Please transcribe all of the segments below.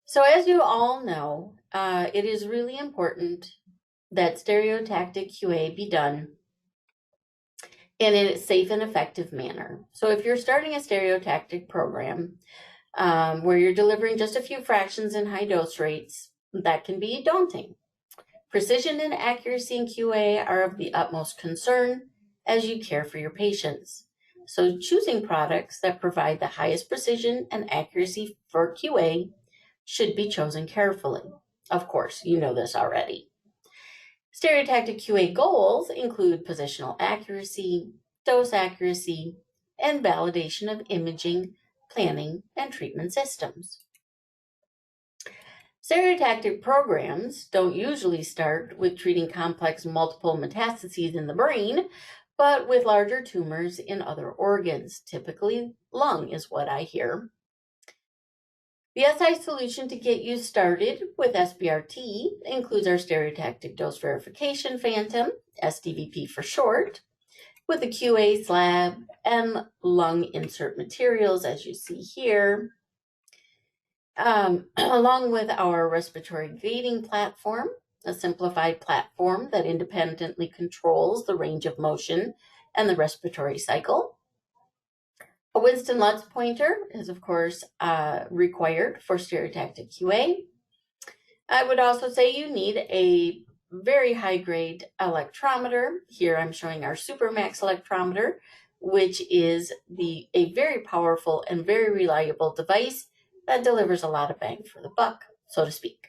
So as you all know, it is really important that stereotactic QA be done in a safe and effective manner. So if you're starting a stereotactic program where you're delivering just a few fractions in high dose rates, that can be daunting. Precision and accuracy in QA are of the utmost concern as you care for your patients. So choosing products that provide the highest precision and accuracy for QA should be chosen carefully. Of course, you know this already. Stereotactic QA goals include positional accuracy, dose accuracy, and validation of imaging, planning, and treatment systems. Stereotactic programs don't usually start with treating complex multiple metastases in the brain, but with larger tumors in other organs. Typically, lung is what I hear. The SI solution to get you started with SBRT includes our stereotactic dose verification phantom, SDVP for short, with the QA slab and lung insert materials, as you see here, along with our respiratory gating platform, a simplified platform that independently controls the range of motion and the respiratory cycle. A Winston Lutz pointer is, of course, required for stereotactic QA. I would also say you need a very high-grade electrometer. Here I'm showing our Supermax electrometer, which is a very powerful and very reliable device that delivers a lot of bang for the buck, so to speak.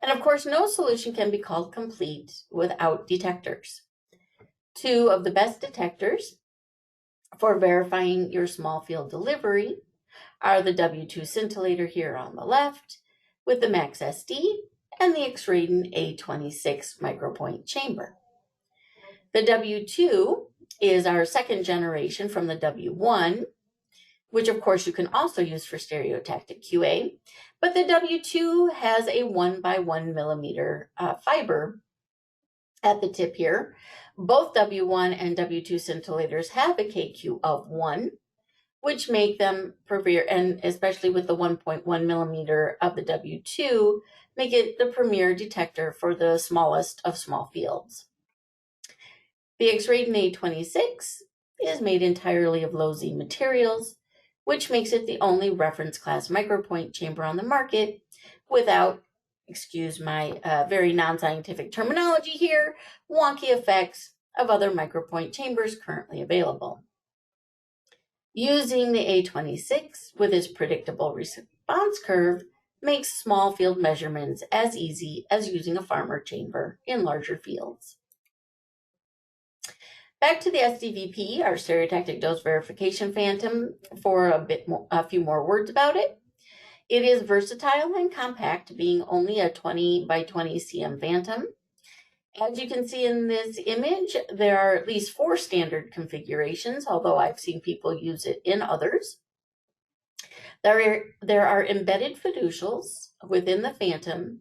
And of course, no solution can be called complete without detectors. Two of the best detectors for verifying your small field delivery are the W2 scintillator here on the left with the Max SD and the X-Radin A26 micropoint chamber. The W2 is our second generation from the W1, which of course you can also use for stereotactic QA, but the W2 has a 1 by 1 millimeter fiber at the tip here. Both W1 and W2 scintillators have a KQ of 1, which make them premier, and especially with the 1.1 millimeter of the W2, make it the premier detector for the smallest of small fields. The X-Radin A26 is made entirely of low Z materials, which makes it the only reference class micropoint chamber on the market without, excuse my very non-scientific terminology here, wonky effects of other micropoint chambers currently available. Using the A26 with its predictable response curve makes small field measurements as easy as using a farmer chamber in larger fields. Back to the SDVP, our stereotactic dose verification phantom, for a few more words about it. It is versatile and compact, being only a 20 by 20 cm phantom. As you can see in this image, there are at least 4 standard configurations, although I've seen people use it in others. There are embedded fiducials within the phantom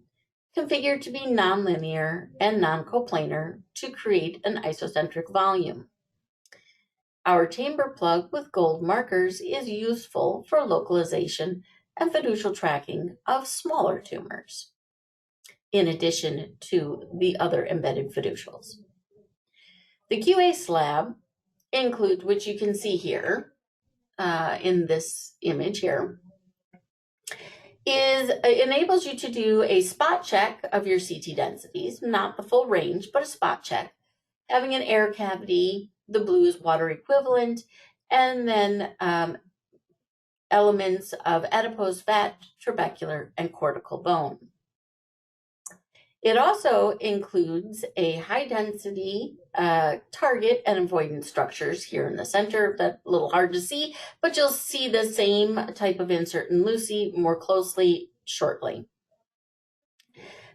configured to be nonlinear and non-coplanar to create an isocentric volume. Our chamber plug with gold markers is useful for localization and fiducial tracking of smaller tumors, in addition to the other embedded fiducials. The QA slab includes, which you can see here in this image here, enables you to do a spot check of your CT densities, not the full range, but a spot check, having an air cavity, the blue is water equivalent, and then elements of adipose fat, trabecular, and cortical bone. It also includes a high-density target and avoidance structures here in the center. That's a little hard to see, but you'll see the same type of insert in Lucy more closely shortly.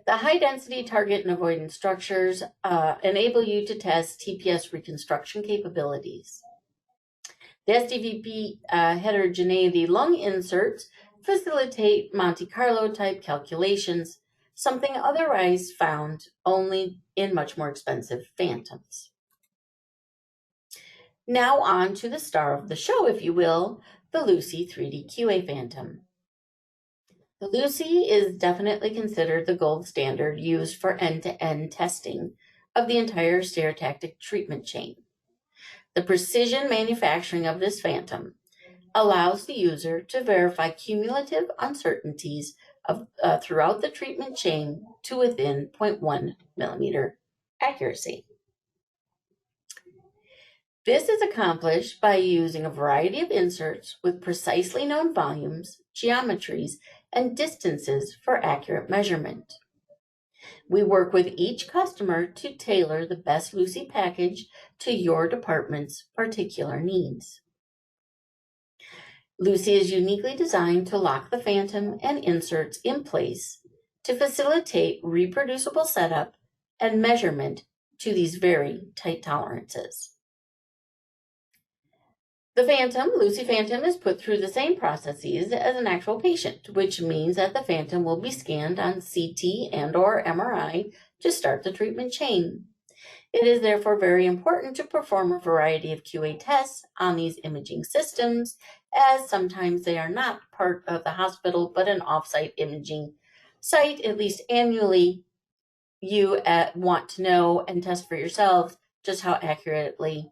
The high-density target and avoidance structures enable you to test TPS reconstruction capabilities. The SDVP heterogeneity lung inserts facilitate Monte Carlo type calculations, something otherwise found only in much more expensive phantoms. Now on to the star of the show, if you will, the Lucy 3D QA Phantom. The LUCI is definitely considered the gold standard used for end-to-end testing of the entire stereotactic treatment chain. The precision manufacturing of this phantom allows the user to verify cumulative uncertainties throughout the treatment chain to within 0.1 millimeter accuracy. This is accomplished by using a variety of inserts with precisely known volumes, geometries, and distances for accurate measurement. We work with each customer to tailor the best LUCI package to your department's particular needs. LUCI is uniquely designed to lock the phantom and inserts in place to facilitate reproducible setup and measurement to these very tight tolerances. The LUCI phantom is put through the same processes as an actual patient, which means that the phantom will be scanned on CT and/or MRI to start the treatment chain. It is therefore very important to perform a variety of QA tests on these imaging systems, as sometimes they are not part of the hospital but an off-site imaging site. At least annually, you want to know and test for yourselves just how accurately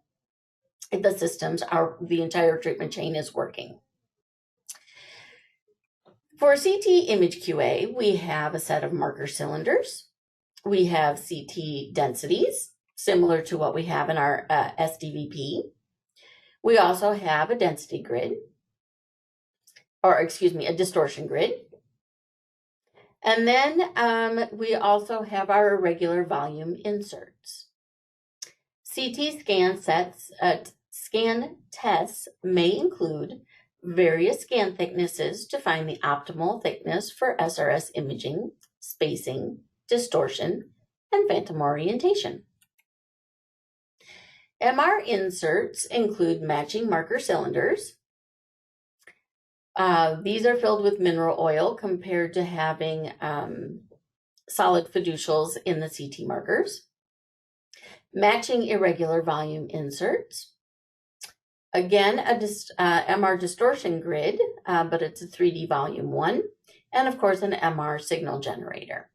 the systems the entire treatment chain is working. For CT image QA, we have a set of marker cylinders. We have CT densities, similar to what we have in our SDVP. We also have a density grid, a distortion grid. And then we also have our irregular volume inserts. CT scan tests may include various scan thicknesses to find the optimal thickness for SRS imaging, spacing, distortion, and phantom orientation. MR inserts include matching marker cylinders. These are filled with mineral oil compared to having solid fiducials in the CT markers. Matching irregular volume inserts. Again, a MR distortion grid, but it's a 3D volume 1, and of course an MR signal generator.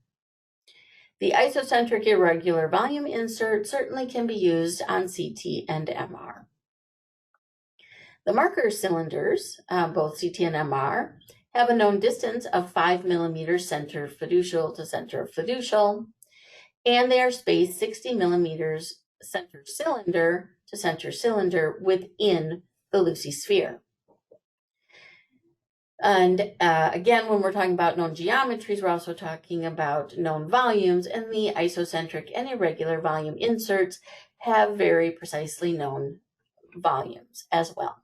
The isocentric irregular volume insert certainly can be used on CT and MR. The marker cylinders, both CT and MR, have a known distance of 5 millimeters center fiducial to center fiducial, and they are spaced 60 millimeters center cylinder to center cylinder within the LUCI sphere. And again, when we're talking about known geometries, we're also talking about known volumes, and the isocentric and irregular volume inserts have very precisely known volumes as well.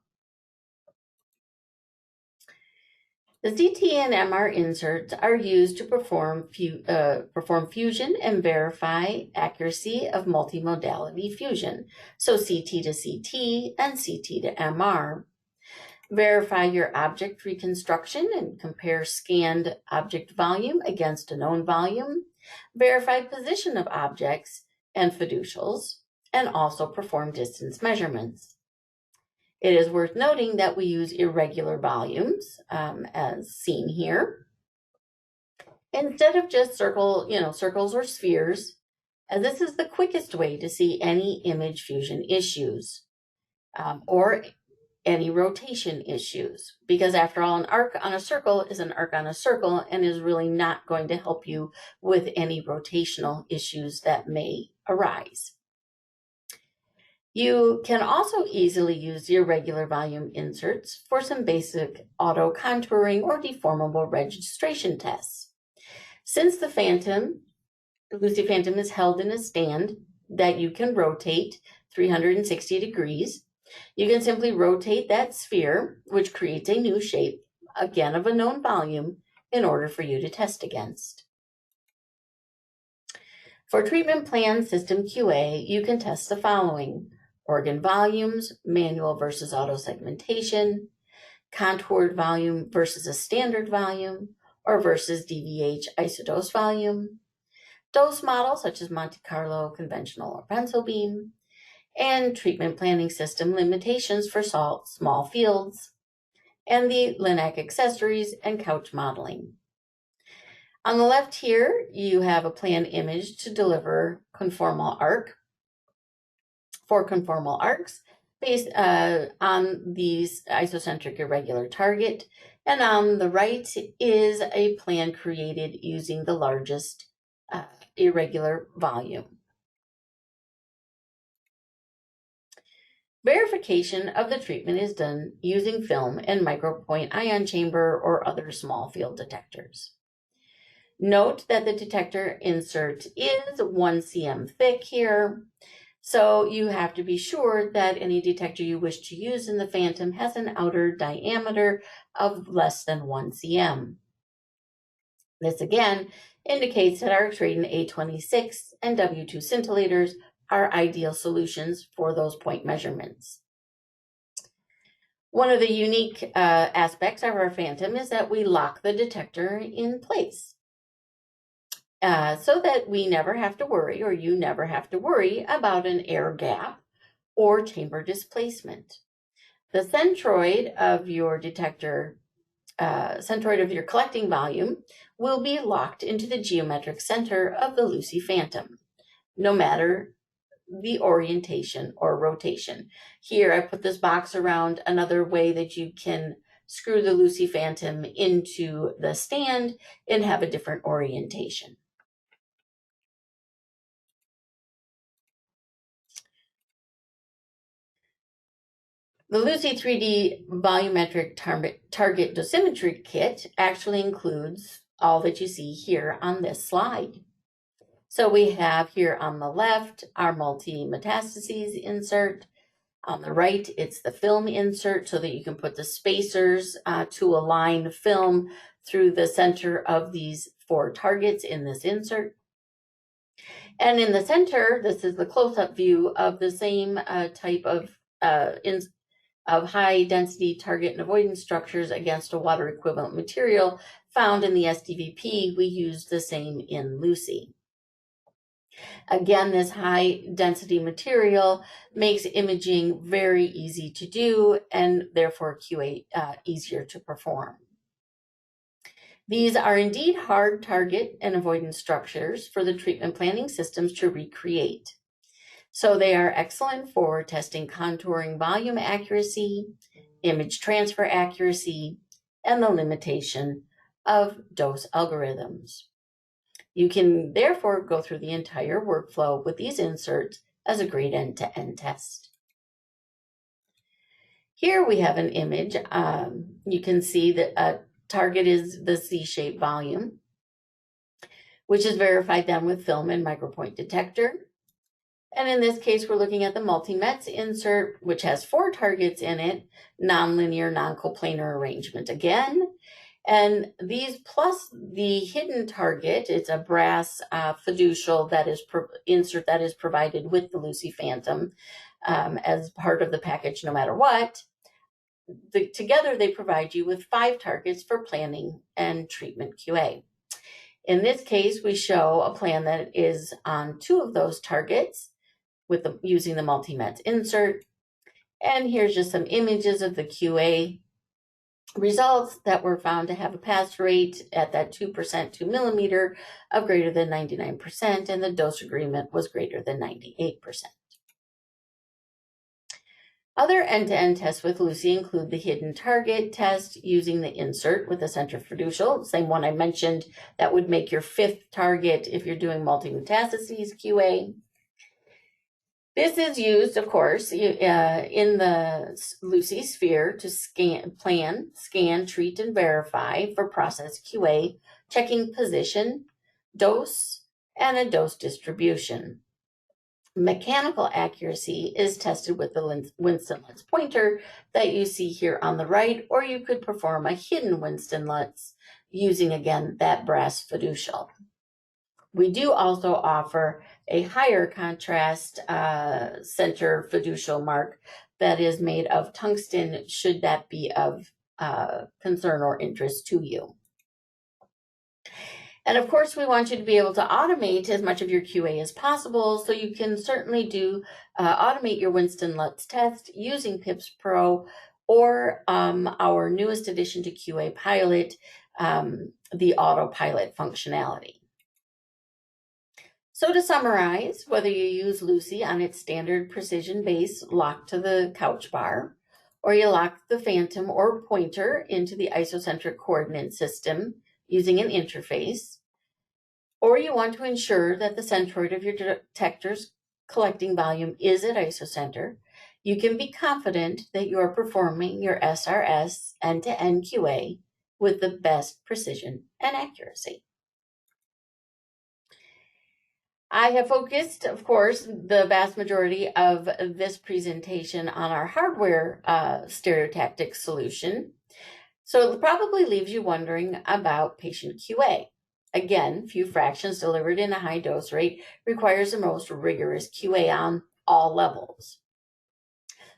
The CT and MR inserts are used to perform fusion and verify accuracy of multimodality fusion, so CT to CT and CT to MR. Verify your object reconstruction and compare scanned object volume against a known volume. Verify position of objects and fiducials, and also perform distance measurements. It is worth noting that we use irregular volumes, as seen here, instead of just circles or spheres, as this is the quickest way to see any image fusion issues or any rotation issues, because after all, an arc on a circle is an arc on a circle and is really not going to help you with any rotational issues that may arise. You can also easily use the irregular volume inserts for some basic auto contouring or deformable registration tests. Since the LUCI phantom is held in a stand that you can rotate 360 degrees, you can simply rotate that sphere, which creates a new shape, again of a known volume, in order for you to test against. For treatment plan system QA, you can test the following: organ volumes, manual versus auto segmentation, contoured volume versus a standard volume, or versus DVH isodose volume, dose models such as Monte Carlo, conventional, or pencil beam, and treatment planning system limitations for small fields, and the LINAC accessories and couch modeling. On the left here, you have a plan image to deliver conformal arc for conformal arcs based on these isocentric irregular target. And on the right is a plan created using the largest irregular volume. Verification of the treatment is done using film and micropoint ion chamber or other small field detectors. Note that the detector insert is 1 cm thick here, so you have to be sure that any detector you wish to use in the Phantom has an outer diameter of less than 1 cm. This again indicates that our Triton A26 and W2 scintillators are ideal solutions for those point measurements. One of the unique aspects of our Phantom is that we lock the detector in place so that we never have to worry, or you never have to worry about an air gap or chamber displacement. The centroid of your detector, centroid of your collecting volume will be locked into the geometric center of the Lucy Phantom, no matter the orientation or rotation. Here, I put this box around another way that you can screw the Lucy Phantom into the stand and have a different orientation. The Lucy 3D volumetric target dosimetry kit actually includes all that you see here on this slide. So we have here on the left our multi-metastases insert. On the right, it's the film insert so that you can put the spacers to align the film through the center of these 4 targets in this insert. And in the center, this is the close-up view of the same type of high density target and avoidance structures against a water equivalent material found in the SDVP. We used the same in Lucy. Again, this high density material makes imaging very easy to do and therefore QA easier to perform. These are indeed hard target and avoidance structures for the treatment planning systems to recreate. So they are excellent for testing contouring volume accuracy, image transfer accuracy, and the limitation of dose algorithms. You can therefore go through the entire workflow with these inserts as a great end-to-end test. Here we have an image. You can see that a target is the C-shaped volume, which is verified then with film and micropoint detector. And in this case, we're looking at the multi-mets insert, which has 4 targets in it, nonlinear, non-coplanar arrangement again. And these plus the hidden target, it's a brass fiducial that is insert that is provided with the Lucy Phantom as part of the package no matter what. Together they provide you with 5 targets for planning and treatment QA. In this case, we show a plan that is on 2 of those targets with using the multi-mets insert. And here's just some images of the QA results that were found to have a pass rate at that 2% 2 millimeter of greater than 99%, and the dose agreement was greater than 98%. Other end-to-end tests with Lucy include the hidden target test using the insert with the centrifugal, same one I mentioned that would make your 5th target if you're doing multi-metastases QA. This is used, of course, in the Lucy sphere to plan, scan, treat, and verify for process QA, checking position, dose, and a dose distribution. Mechanical accuracy is tested with the Winston-Lutz pointer that you see here on the right, or you could perform a hidden Winston-Lutz using, again, that brass fiducial. We do also offer a higher contrast center fiducial mark that is made of tungsten, should that be of concern or interest to you. And of course, we want you to be able to automate as much of your QA as possible, so you can certainly do automate your Winston-Lutz test using PIPS Pro or our newest addition to QA Pilot, the autopilot functionality. So to summarize, whether you use Lucy on its standard precision base locked to the couch bar, or you lock the phantom or pointer into the isocentric coordinate system using an interface, or you want to ensure that the centroid of your detector's collecting volume is at isocenter, you can be confident that you are performing your SRS end-to-end QA with the best precision and accuracy. I have focused, of course, the vast majority of this presentation on our hardware stereotactic solution. So it probably leaves you wondering about patient QA. Again, few fractions delivered in a high dose rate requires the most rigorous QA on all levels.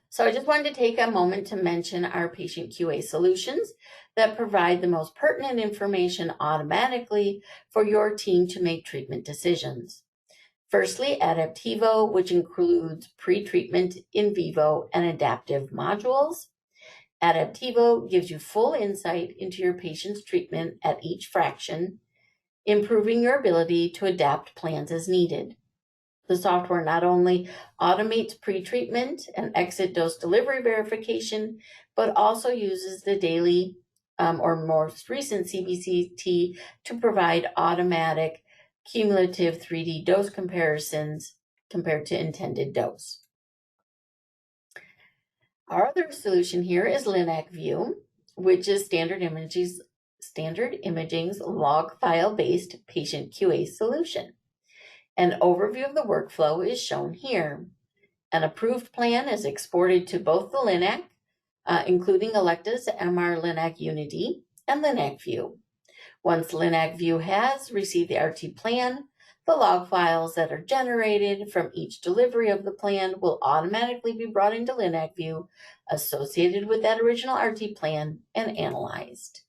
So I just wanted to take a moment to mention our patient QA solutions that provide the most pertinent information automatically for your team to make treatment decisions. Firstly, Adaptivo, which includes pre-treatment, in vivo, and adaptive modules. Adaptivo gives you full insight into your patient's treatment at each fraction, improving your ability to adapt plans as needed. The software not only automates pre-treatment and exit dose delivery verification, but also uses the daily or most recent CBCT to provide automatic cumulative 3D dose comparisons compared to intended dose. Our other solution here is Linac View, which is Standard Imaging's log file-based patient QA solution. An overview of the workflow is shown here. An approved plan is exported to both the Linac, including Elekta's MR Linac Unity and Linac View. Once Linac View has received the RT plan, the log files that are generated from each delivery of the plan will automatically be brought into Linac View, associated with that original RT plan, and analyzed.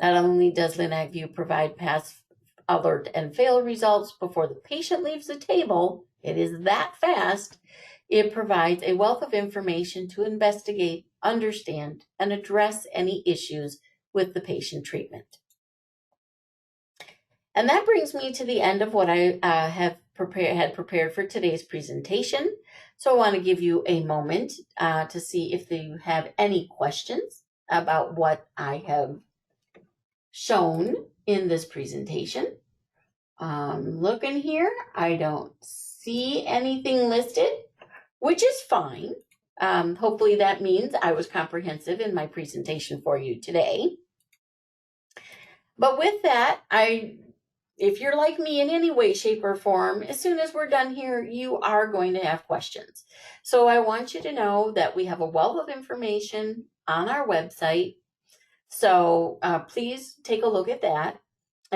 Not only does Linac View provide pass, alert, and fail results before the patient leaves the table, it is that fast, it provides a wealth of information to investigate, understand, and address any issues with the patient treatment. And that brings me to the end of what I had prepared for today's presentation. So I want to give you a moment to see if you have any questions about what I have shown in this presentation. Looking here, I don't see anything listed, which is fine. Hopefully that means I was comprehensive in my presentation for you today. But with that, if you're like me in any way, shape, or form, as soon as we're done here, you are going to have questions. So I want you to know that we have a wealth of information on our website. So please take a look at that.